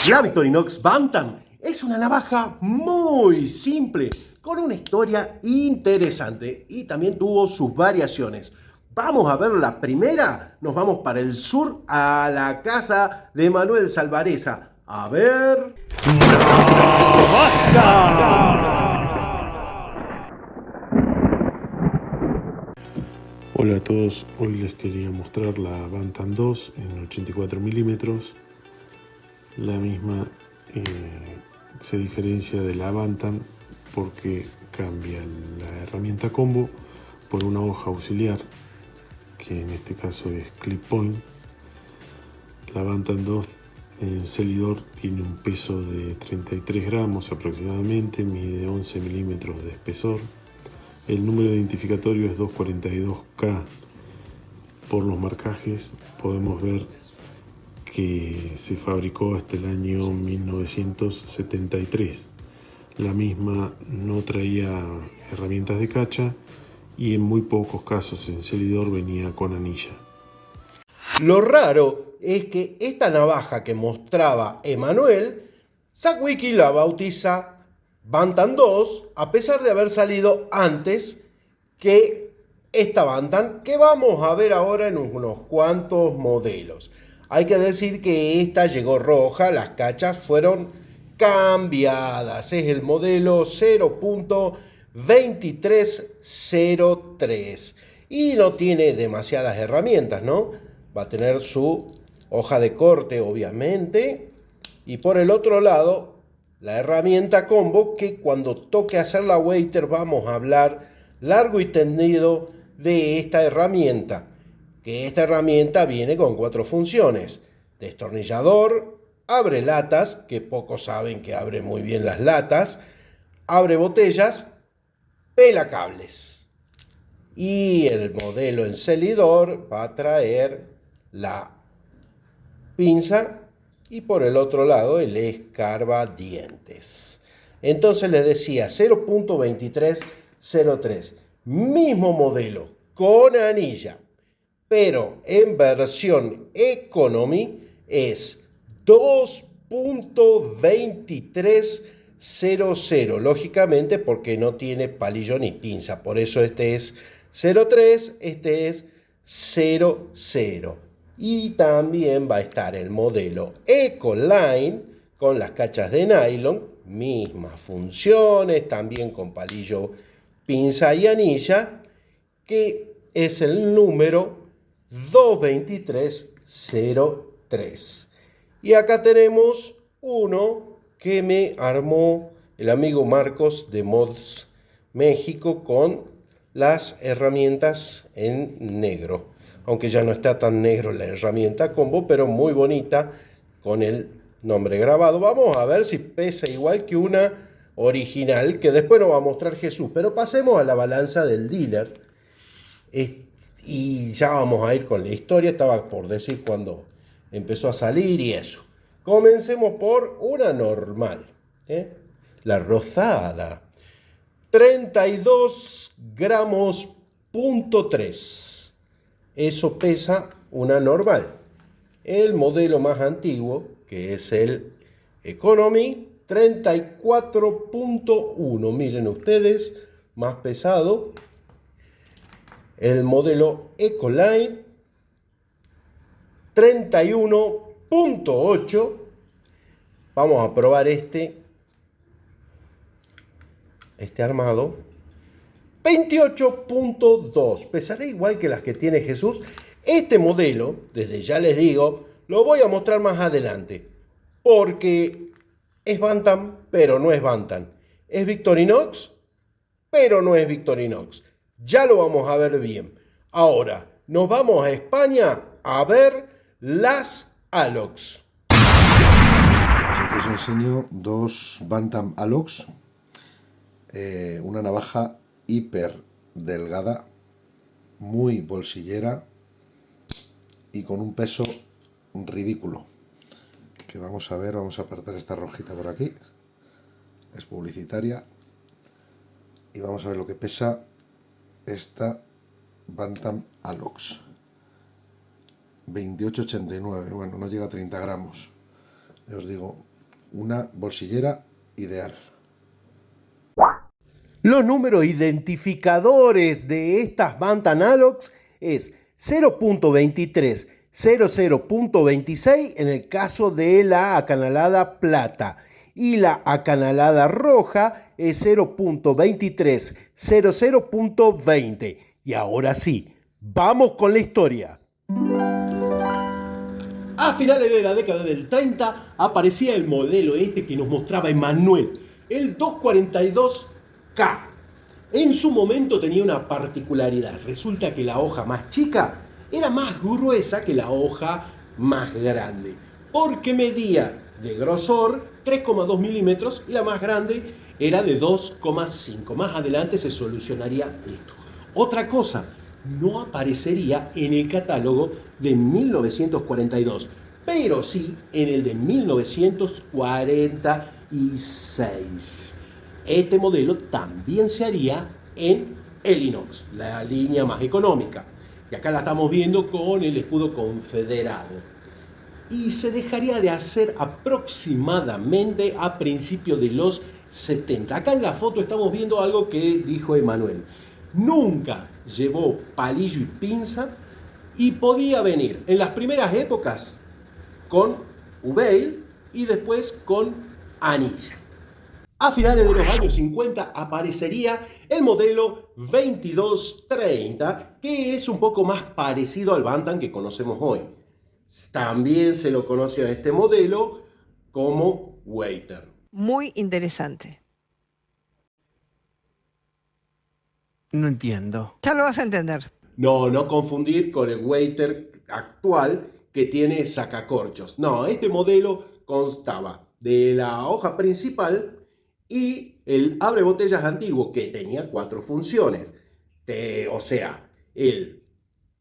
La Victorinox Bantam es una navaja muy simple, con una historia interesante y también tuvo sus variaciones. Vamos a ver la primera. Nos vamos para el sur a la casa de Manuel Salvareza. A ver... Hola a todos, hoy les quería mostrar la Bantam 2 en 84 milímetros. La misma se diferencia de la Bantam porque cambia la herramienta combo por una hoja auxiliar, que en este caso es clip point. La Bantam 2 en celidor tiene un peso de 33 gramos aproximadamente, mide 11 milímetros de espesor. El número identificatorio es 242K. Por los marcajes podemos ver que se fabricó hasta el año 1973. La misma no traía herramientas de cacha y en muy pocos casos en celidor venía con anilla. Lo raro es que esta navaja que mostraba Emanuel, Sackwiki la bautiza Bantam 2, a pesar de haber salido antes que esta Bantam, que vamos a ver ahora en unos cuantos modelos. Hay que decir que esta llegó roja, las cachas fueron cambiadas. Es el modelo 0.2303 y no tiene demasiadas herramientas, ¿no? Va a tener su hoja de corte, obviamente, y por el otro lado la herramienta combo, que cuando toque hacer la waiter vamos a hablar largo y tendido de esta herramienta. Que esta herramienta viene con 4 funciones: destornillador, abre latas, que pocos saben que abre muy bien las latas, abre botellas, pela cables. Y el modelo en celidor va a traer la pinza y por el otro lado el escarbadientes. Entonces les decía 0.2303, mismo modelo con anilla, pero en versión economy es 2.2300, lógicamente porque no tiene palillo ni pinza, por eso este es 03, este es 00. Y también va a estar el modelo Ecoline con las cachas de nylon, mismas funciones, también con palillo, pinza y anilla, que es el número 22303. Y acá tenemos uno que me armó el amigo Marcos de Mods México con las herramientas en negro. Aunque ya no está tan negro la herramienta combo, pero muy bonita con el nombre grabado. Vamos a ver si pesa igual que una original, que después nos va a mostrar Jesús. Pero pasemos a la balanza del dealer. Y ya vamos a ir con la historia. Estaba por decir cuando empezó a salir y eso. Comencemos por una normal, la rosada. 32 gramos punto 3. Eso pesa una normal. El modelo más antiguo, que es el Economy, 34.1. Miren ustedes, más pesado. El modelo Ecoline, 31.8. Vamos a probar este armado. 28.2. Pesará igual que las que tiene Jesús. Este modelo, desde ya les digo, lo voy a mostrar más adelante. Porque es Bantam, pero no es Bantam. Es Victorinox, pero no es Victorinox. Ya lo vamos a ver bien. Ahora, nos vamos a España a ver las Alox. Aquí os enseño dos Bantam Alox. Una navaja hiper delgada, muy bolsillera y con un peso ridículo. Que vamos a ver, vamos a apartar esta rojita por aquí. Es publicitaria. Y vamos a ver lo que pesa esta Bantam Alox. 28,89, bueno, no llega a 30 gramos. Ya os digo, una bolsillera ideal. Los números identificadores de estas Bantam Alox es 0.23, 00.26 en el caso de la acanalada plata y la acanalada roja es 0.23, 00.20. Y ahora sí, vamos con la historia. A finales de la década del 30 aparecía el modelo este que nos mostraba Emanuel, el 242K. En su momento tenía una particularidad. Resulta que la hoja más chica era más gruesa que la hoja más grande, porque medía de grosor 3,2 milímetros y la más grande era de 2,5. Más adelante se solucionaría esto. Otra cosa, no aparecería en el catálogo de 1942, pero sí en el de 1946. Este modelo también se haría en el inox, la línea más económica. Y acá la estamos viendo con el escudo confederado. Y se dejaría de hacer aproximadamente a principios de los 70. Acá en la foto estamos viendo algo que dijo Emanuel. Nunca llevó palillo y pinza y podía venir en las primeras épocas con uveil y después con anilla. A finales de los años 50 aparecería el modelo 2230, que es un poco más parecido al Bantam que conocemos hoy. También se lo conoce a este modelo como Waiter. Muy interesante. No entiendo. Ya lo vas a entender. No confundir con el Waiter actual que tiene sacacorchos. No, este modelo constaba de la hoja principal y el abrebotellas antiguo que tenía 4 funciones. O sea, el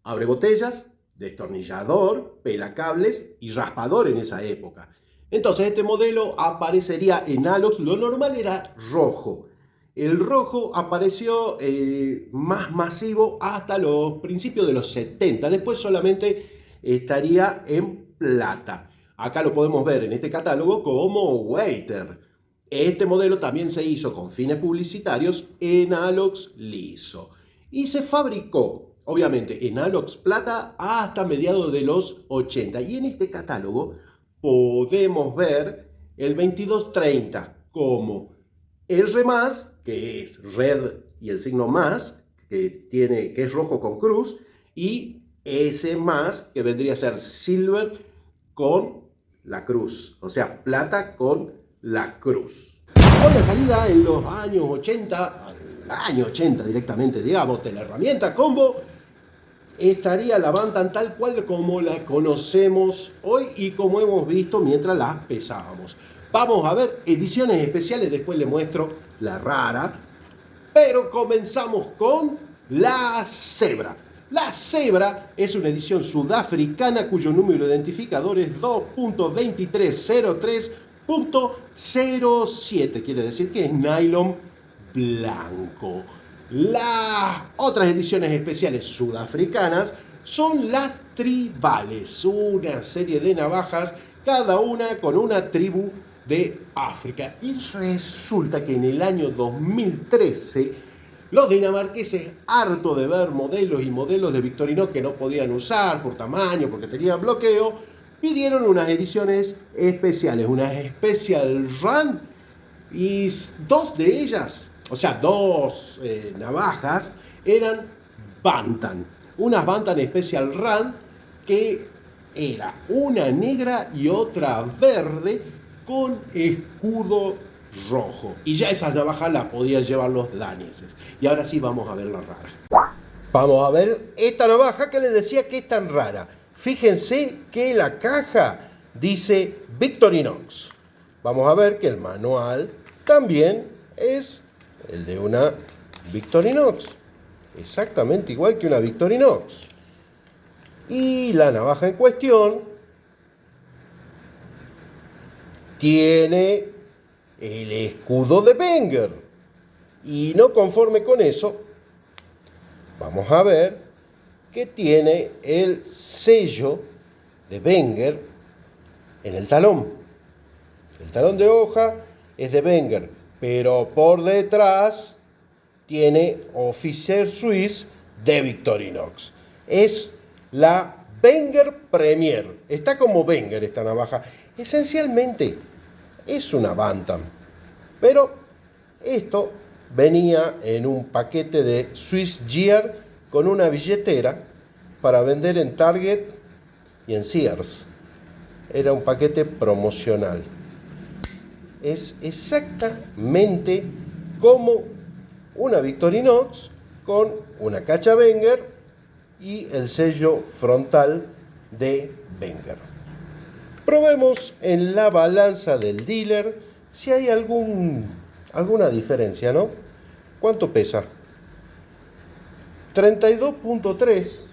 abrebotellas, destornillador, pelacables y raspador en esa época. Entonces este modelo aparecería en Alox. Lo normal era rojo. El rojo apareció más masivo hasta los principios de los 70. Después solamente estaría en plata. Acá lo podemos ver en este catálogo como Waiter. Este modelo también se hizo con fines publicitarios en Alox liso. Y se fabricó, obviamente, en Alox plata hasta mediados de los 80. Y en este catálogo podemos ver el 2230 como R+, que es red y el signo más, que es rojo con cruz, y S+, que vendría a ser silver con la cruz, o sea, plata con la cruz. Con la salida en los años 80, el año 80 directamente, digamos, de la herramienta combo, estaría la Bantam tal cual como la conocemos hoy y como hemos visto mientras la pesábamos. Vamos a ver ediciones especiales, después les muestro la rara, pero comenzamos con la Zebra. La Zebra es una edición sudafricana cuyo número identificador es 2.2303.07, quiere decir que es nylon blanco. Las otras ediciones especiales sudafricanas son las tribales, una serie de navajas, cada una con una tribu de África. Y resulta que en el año 2013 los dinamarqueses, harto de ver modelos y modelos de Victorinox que no podían usar por tamaño, porque tenían bloqueo, pidieron unas ediciones especiales, unas Special Run, y dos de ellas, o sea, dos navajas, eran Bantam. Unas Bantam Special Run que era una negra y otra verde con escudo rojo. Y ya esas navajas las podían llevar los daneses. Y ahora sí vamos a ver la rara. Vamos a ver esta navaja que les decía que es tan rara. Fíjense que la caja dice Victorinox. Vamos a ver que el manual también es el de una Victorinox. Exactamente igual que una Victorinox. Y la navaja en cuestión tiene el escudo de Wenger. Y no conforme con eso, vamos a ver que tiene el sello de Wenger en el talón. El talón de hoja es de Wenger, pero por detrás tiene Officer Swiss de Victorinox. Es la Wenger Premier. Está como Wenger esta navaja. Esencialmente es una Bantam. Pero esto venía en un paquete de Swiss Gear con una billetera para vender en Target y en Sears. Era un paquete promocional. Es exactamente como una Victorinox con una cacha Wenger y el sello frontal de Wenger. Probemos en la balanza del dealer si hay alguna diferencia, ¿no? ¿Cuánto pesa? 32.3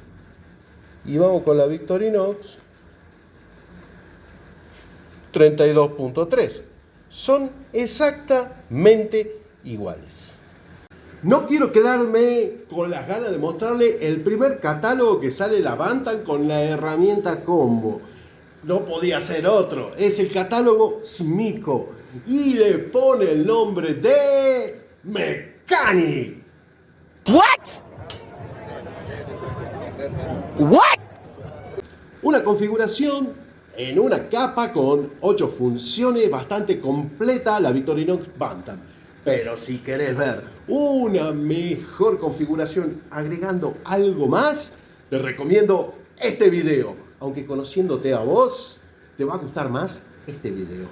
y vamos con la Victorinox 32.3. Son exactamente iguales. No quiero quedarme con las ganas de mostrarle el primer catálogo que sale la Bantam con la herramienta combo. No podía ser otro. Es el catálogo Smico. Y le pone el nombre de Mechanic. What? What? Una configuración en una capa con 8 funciones bastante completa, la Victorinox Bantam. Pero si querés ver una mejor configuración agregando algo más, te recomiendo este video. Aunque conociéndote a vos, te va a gustar más este video.